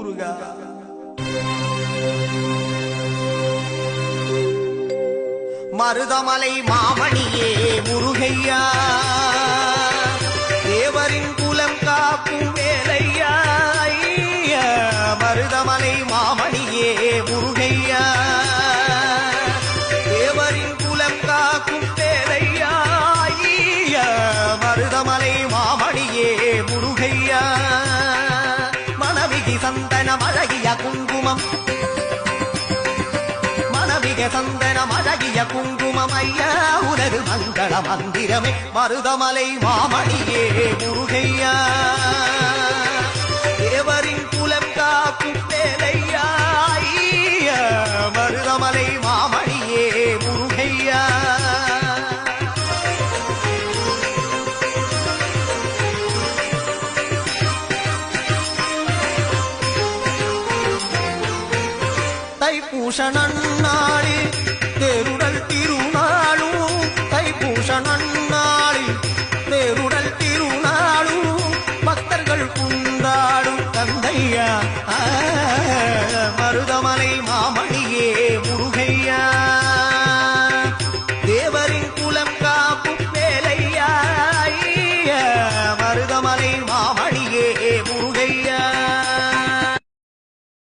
முருகா. மருதமலை மாமணியே முருகையா, தேவரின் குலம் காக்கும் வேலையா. மருதமலை மாமணியே முருகையா, தேவரின் குலம் காக்கும் வேலையா. மருதமலை மாமணியே முருகையா, மனவிகி சந்தனம் அழகிய குங்குமம், மனவிக சந்தனம் அழகிய குங்குமம் ஐயா உனது மங்கள மந்திரமே. மருதமலை மாமணியே முருகையா, தேவரின் குலம் காக்கும் வேலையா. மருதமலை மாமணியே முருகையா. தைப்பூச நன்னாளில் தேருடல் திருநாளும், தைப்பூச நன்னாளில் தேருடல் திருநாளும், பக்தர்கள் குண்டாடும் தந்தையா மருதமலை மாம